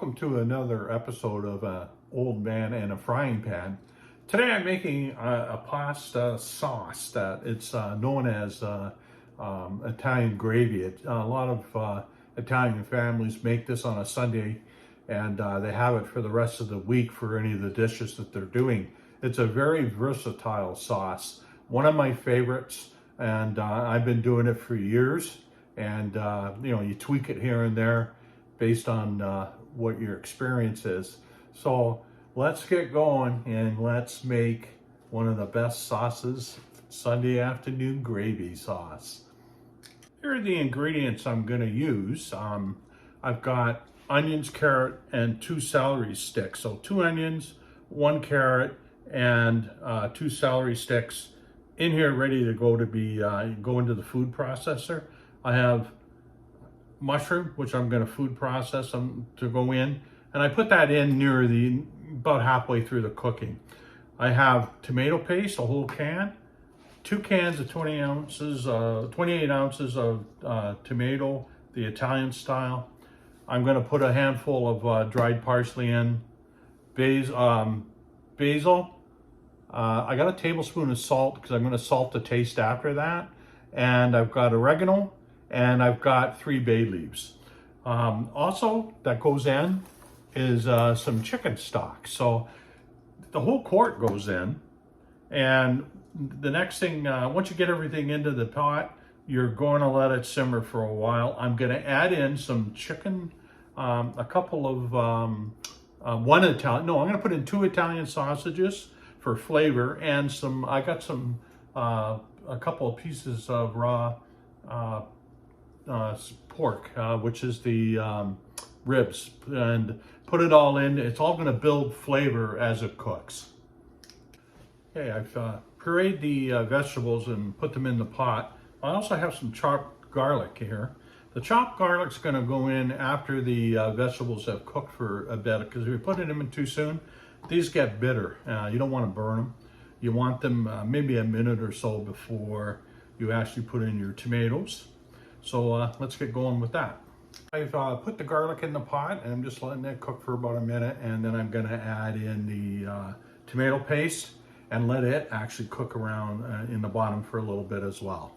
welcome to another episode of Old Man and a Frying Pan. Today I'm making a pasta sauce that it's known as Italian gravy. A lot of Italian families make this on a Sunday, and they have it for the rest of the week for any of the dishes that they're doing. It's a very versatile sauce, one of my favorites, and I've been doing it for years. And you tweak it here and there based on what your experience is. So let's get going and let's make one of the best sauces, Sunday afternoon gravy sauce. Here are the ingredients I'm going to use. I've got onions, carrot, and 2 celery sticks. So 2 onions, 1 carrot, and 2 celery sticks in here ready to go into the food processor. I have mushroom, which I'm going to food process them to go in, and I put that in near about halfway through the cooking. I have tomato paste, a whole can, 2 cans of 28 ounces of tomato, the Italian style. I'm going to put a handful of dried parsley in, basil. I got a tablespoon of salt because I'm going to salt the taste after that, and I've got oregano. And I've got 3 bay leaves. Also, that goes in is some chicken stock. So the whole quart goes in. And the next thing, once you get everything into the pot, you're going to let it simmer for a while. I'm going to add in some chicken, a couple of, I'm going to put in 2 Italian sausages for flavor, and I got a couple of pieces of raw pork, which is the ribs, and put it all in. It's all going to build flavor as it cooks. Okay, I've pureed the vegetables and put them in the pot. I also have some chopped garlic here. The chopped garlic's going to go in after the vegetables have cooked for a bit, because if you put them in too soon, these get bitter. You don't want to burn them. You want them maybe a minute or so before you actually put in your tomatoes. So let's get going with that. I've put the garlic in the pot, and I'm just letting it cook for about a minute, and then I'm going to add in the tomato paste and let it actually cook around in the bottom for a little bit as well.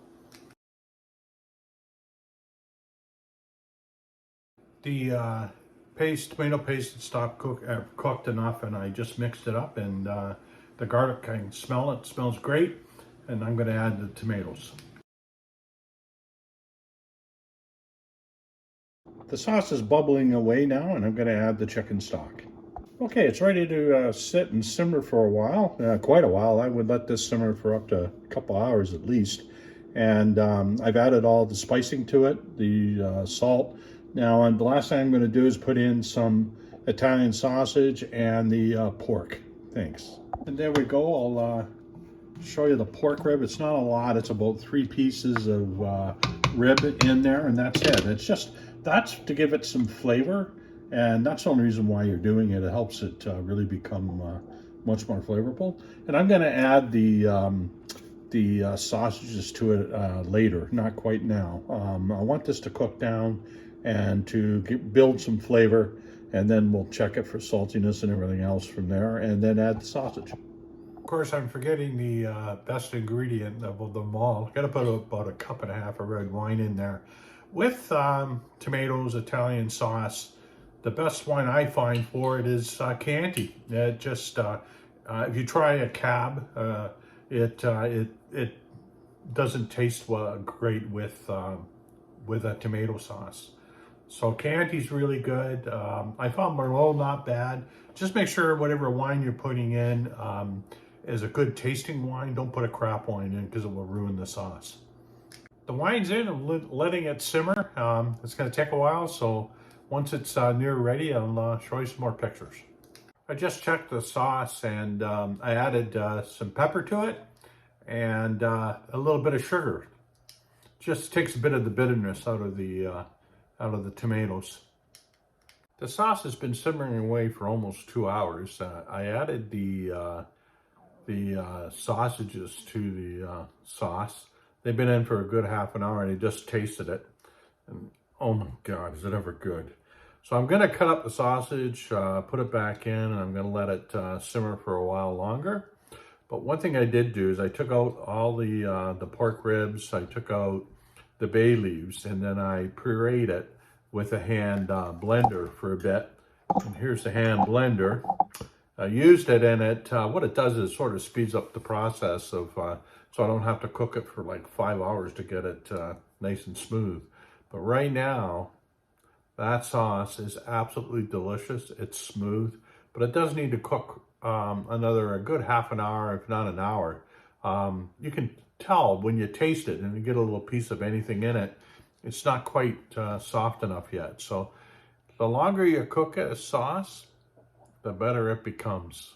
The tomato paste had stopped cooked enough, and I just mixed it up, and the garlic, I can smell it. It smells great, and I'm going to add the tomatoes. The sauce is bubbling away now, and I'm going to add the chicken stock. Okay, it's ready to sit and simmer for a while, quite a while. I would let this simmer for up to a couple hours at least. And I've added all the spicing to it, the salt. Now, the last thing I'm going to do is put in some Italian sausage and the pork. Thanks. And there we go. I'll show you the pork rib. It's not a lot. It's about 3 pieces of rib in there, and that's it. That's to give it some flavor, and that's the only reason why you're doing it. It helps it really become much more flavorful. And I'm going to add the sausages to it later, not quite now. I want this to cook down and to build some flavor, and then we'll check it for saltiness and everything else from there, and then add the sausage. Of course, I'm forgetting the best ingredient of them all. Got to put about 1.5 cups of red wine in there. With tomatoes, Italian sauce, the best wine I find for it is Chianti. It just, if you try a cab, it doesn't taste great with a tomato sauce. So Chianti's really good. I found Merlot not bad. Just make sure whatever wine you're putting in is a good tasting wine. Don't put a crap wine in, because it will ruin the sauce. The wine's in and letting it simmer. It's going to take a while, so once it's near ready, I'll show you some more pictures. I just checked the sauce, and I added some pepper to it and a little bit of sugar. Just takes a bit of the bitterness out of the tomatoes. The sauce has been simmering away for almost 2 hours. I added the sausages to the sauce. They've been in for a good half an hour, and I just tasted it. And oh my God, is it ever good? So I'm going to cut up the sausage, put it back in, and I'm going to let it simmer for a while longer. But one thing I did do is I took out all the pork ribs, I took out the bay leaves, and then I pureed it with a hand blender for a bit. And here's the hand blender. I used it, and what it does is sort of speeds up the process of, so I don't have to cook it for like 5 hours to get it nice and smooth. But right now, that sauce is absolutely delicious. It's smooth, but it does need to cook a good half an hour, if not an hour. You can tell when you taste it and you get a little piece of anything in it, it's not quite soft enough yet. So the longer you cook a sauce, the better it becomes.